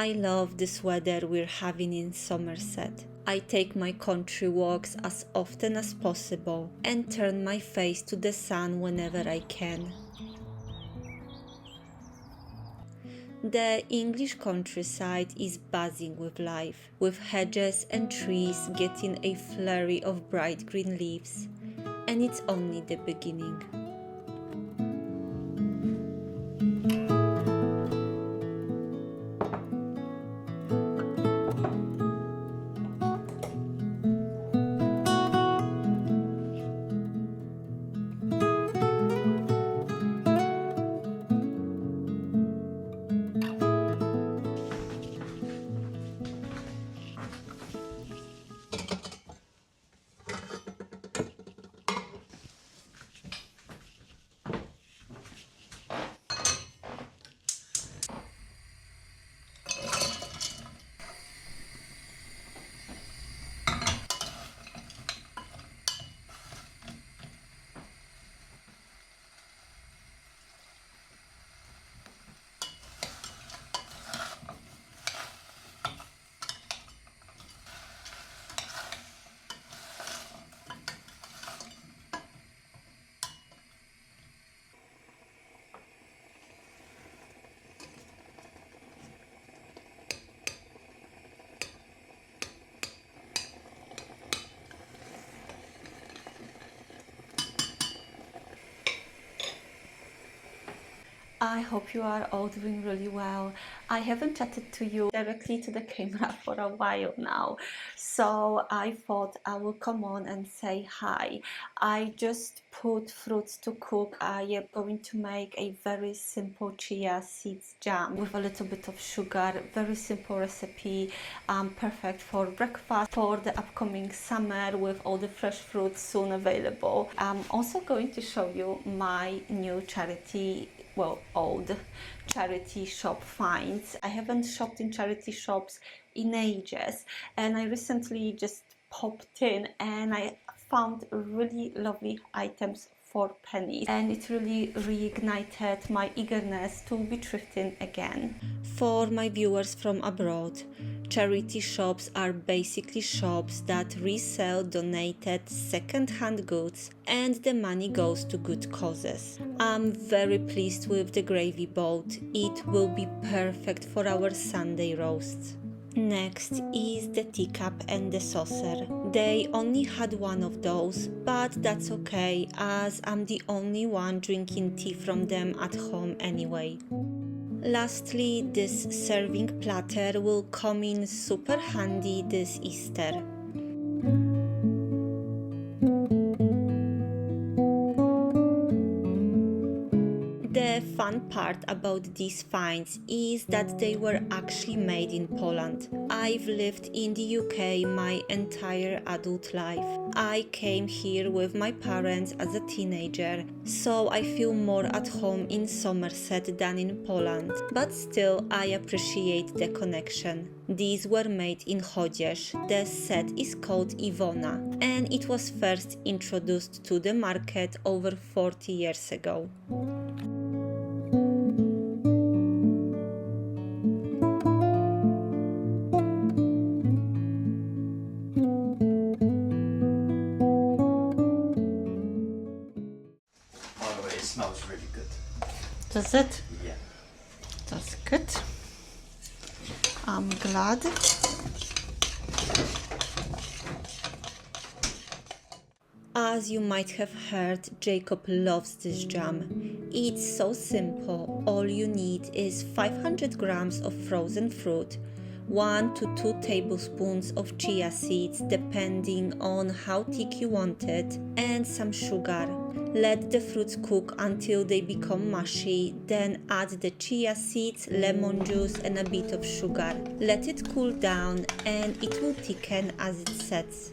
I love this weather we're having in Somerset. I take my country walks as often as possible and turn my face to the sun whenever I can. The English countryside is buzzing with life, with hedges and trees getting a flurry of bright green leaves. And it's only the beginning. I hope you are all doing really well. I haven't chatted to you directly to the camera for a while now, so I thought I will come on and say hi. I just put fruits to cook. I am going to make a very simple chia seeds jam with a little bit of sugar. Very simple recipe, perfect for breakfast for the upcoming summer with all the fresh fruits soon available. I'm also going to show you my new old charity shop finds. I haven't shopped in charity shops in ages, and I recently just popped in and I found really lovely items for pennies, and it really reignited my eagerness to be thrifting again. For my viewers from abroad, charity shops are basically shops that resell donated second-hand goods and the money goes to good causes. I'm very pleased with the gravy boat. It will be perfect for our Sunday roasts. Next is the teacup and the saucer. They only had one of those, but that's okay as I'm the only one drinking tea from them at home anyway. Lastly, this serving platter will come in super handy this Easter. The fun part about these finds is that they were actually made in Poland. I've lived in the UK my entire adult life. I came here with my parents as a teenager, so I feel more at home in Somerset than in Poland. But still, I appreciate the connection. These were made in Hobbies. The set is called Iwona, and it was first introduced to the market over 40 years ago. Smells really good. Does it? Yeah. That's good. I'm glad. As you might have heard, Jacob loves this jam. It's so simple. All you need is 500 grams of frozen fruit, 1 to 2 tablespoons of chia seeds depending on how thick you want it, and some sugar. Let the fruits cook until they become mushy, then add the chia seeds, lemon juice and a bit of sugar. Let it cool down and it will thicken as it sets.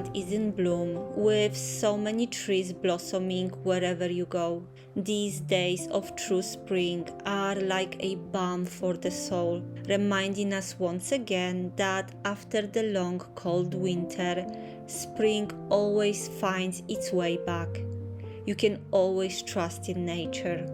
that is in bloom, with so many trees blossoming wherever you go. These days of true spring are like a balm for the soul, reminding us once again that after the long cold winter, spring always finds its way back. You can always trust in nature.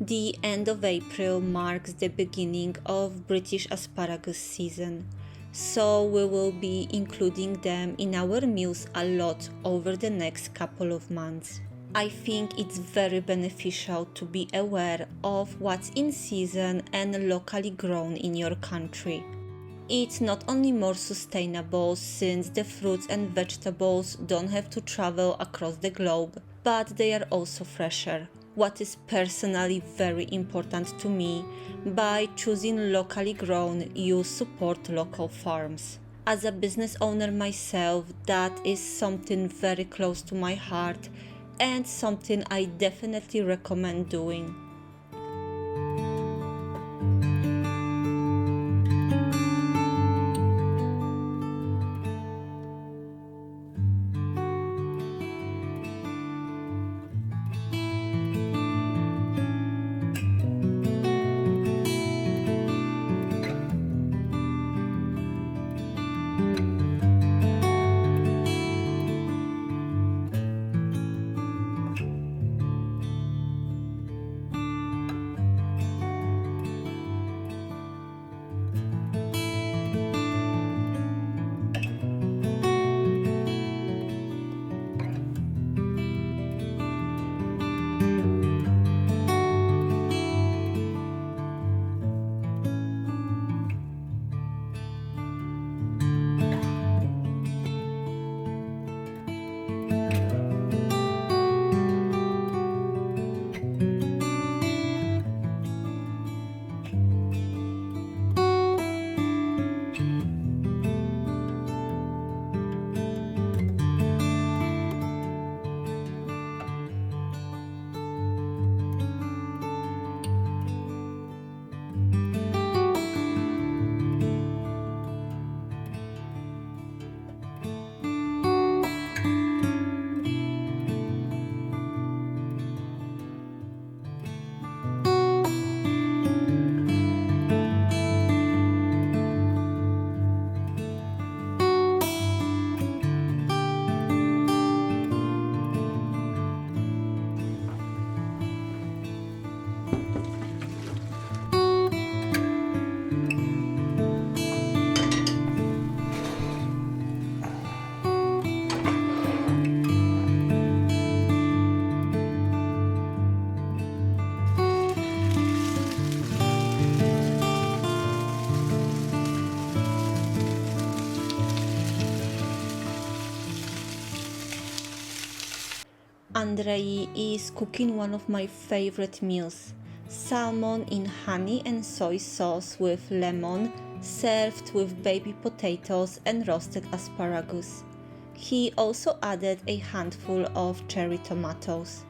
The end of April marks the beginning of British asparagus season, so we will be including them in our meals a lot over the next couple of months. I think it's very beneficial to be aware of what's in season and locally grown in your country. It's not only more sustainable since the fruits and vegetables don't have to travel across the globe, but they are also fresher, what is personally very important to me. By choosing locally grown, you support local farms. As a business owner myself, that is something very close to my heart and something I definitely recommend doing. Andrei is cooking one of my favorite meals, salmon in honey and soy sauce with lemon, served with baby potatoes and roasted asparagus. He also added a handful of cherry tomatoes.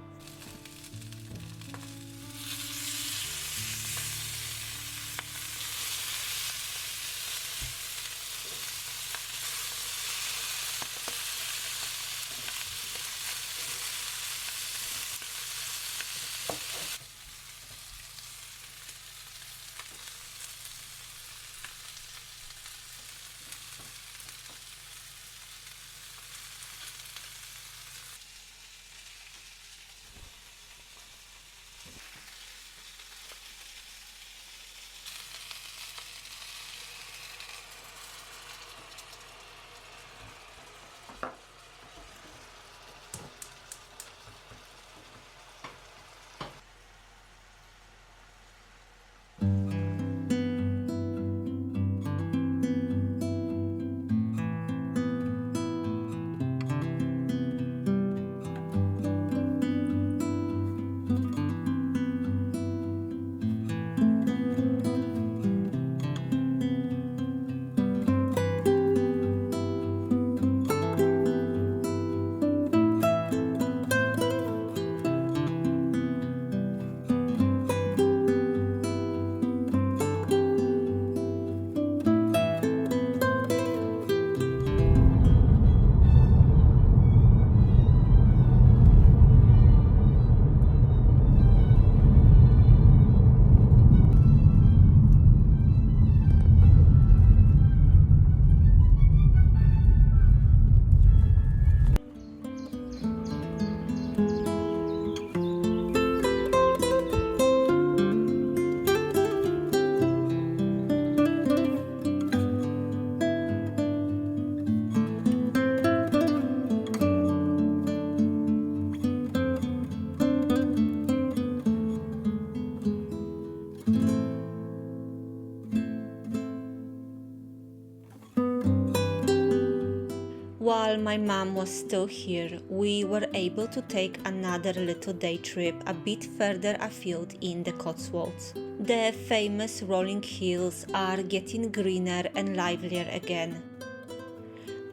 While my mom was still here, we were able to take another little day trip a bit further afield in the Cotswolds. The famous rolling hills are getting greener and livelier again.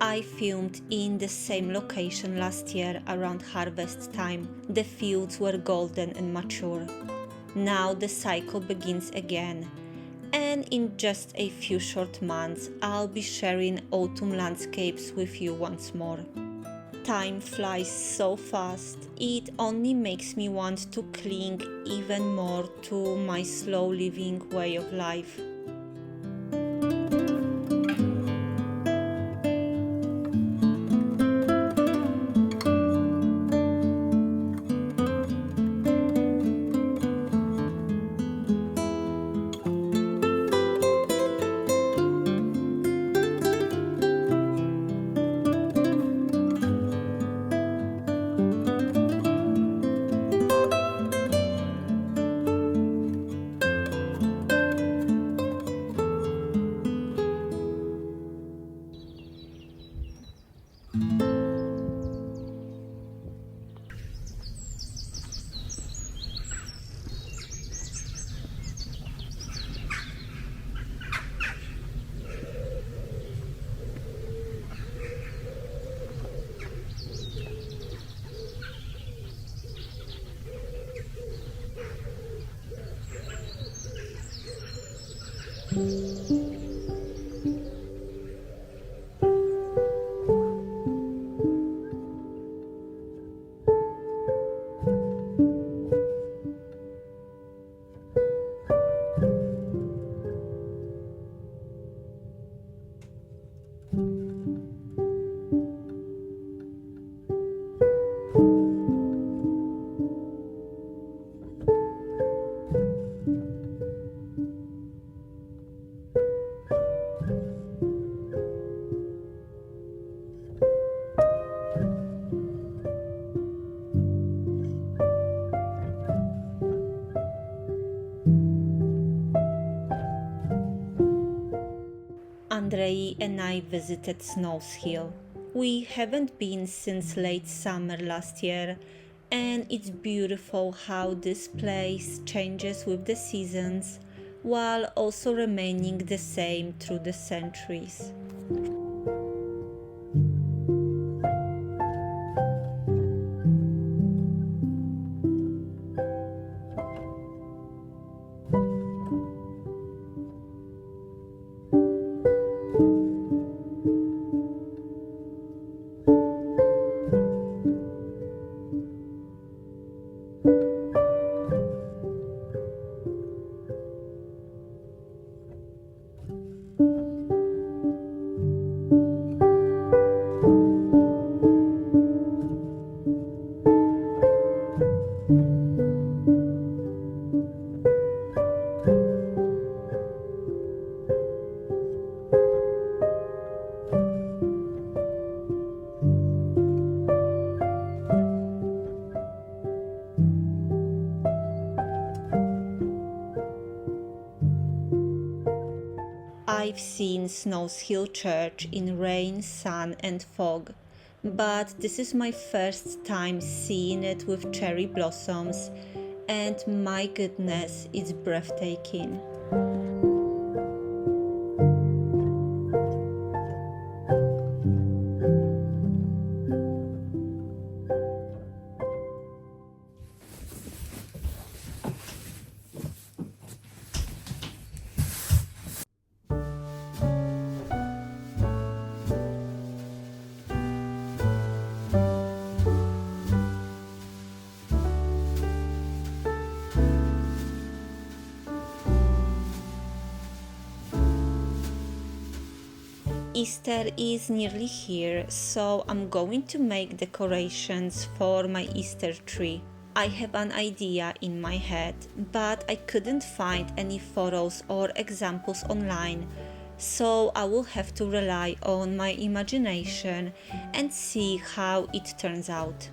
I filmed in the same location last year around harvest time. The fields were golden and mature. Now the cycle begins again. And in just a few short months, I'll be sharing autumn landscapes with you once more. Time flies so fast, it only makes me want to cling even more to my slow living way of life. Andrei and I visited Snowshill. We haven't been since late summer last year, And it's beautiful how this place changes with the seasons while also remaining the same through the centuries. I've seen Snowshill Church in rain, sun, and fog, but this is my first time seeing it with cherry blossoms, and my goodness, it's breathtaking. Easter is nearly here, so I'm going to make decorations for my Easter tree. I have an idea in my head, but I couldn't find any photos or examples online, so I will have to rely on my imagination and see how it turns out.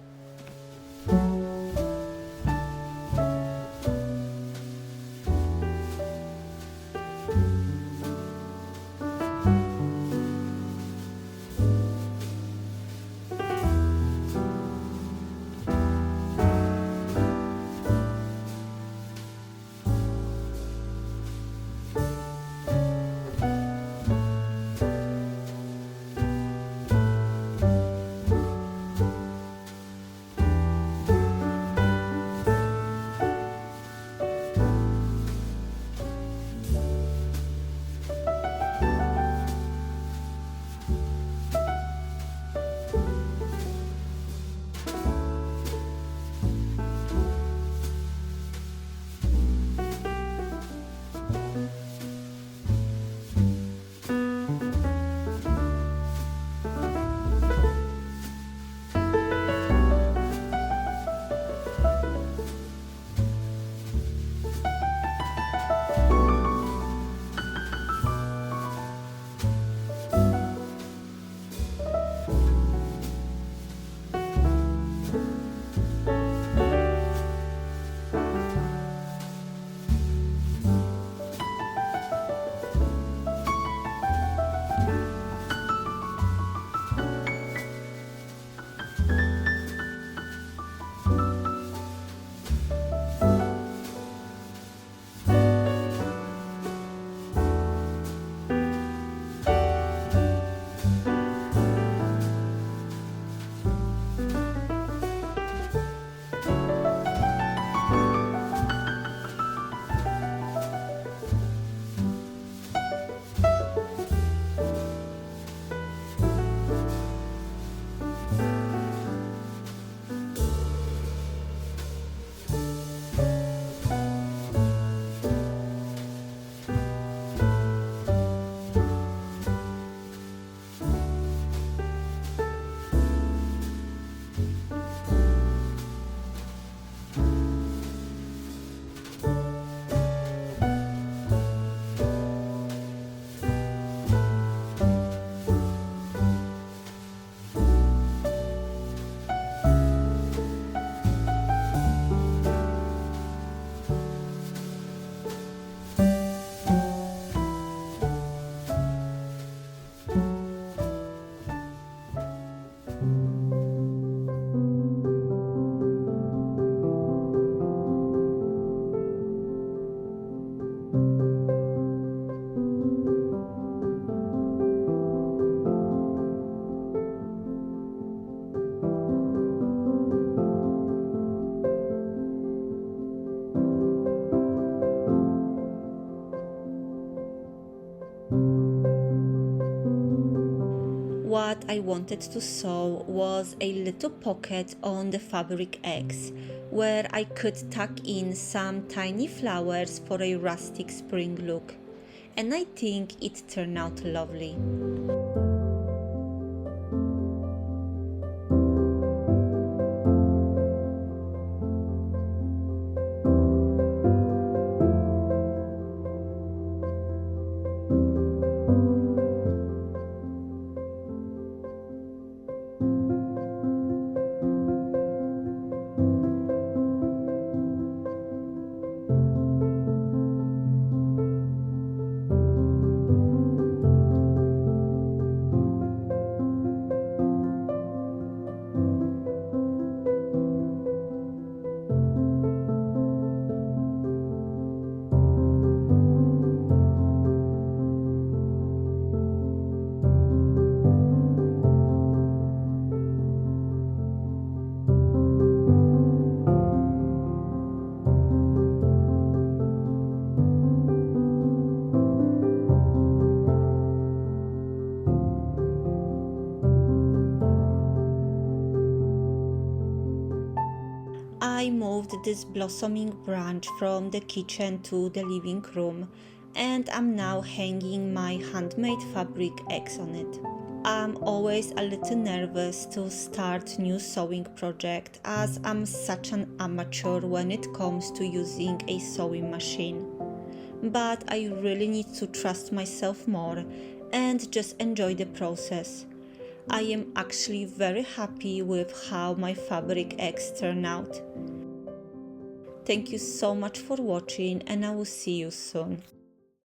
What I wanted to sew was a little pocket on the fabric eggs where I could tuck in some tiny flowers for a rustic spring look, and I think it turned out lovely. I moved this blossoming branch from the kitchen to the living room, and I'm now hanging my handmade fabric eggs on it. I'm always a little nervous to start new sewing project as I'm such an amateur when it comes to using a sewing machine. But I really need to trust myself more and just enjoy the process. I am actually very happy with how my fabric eggs turn out. Thank you so much for watching, and I will see you soon.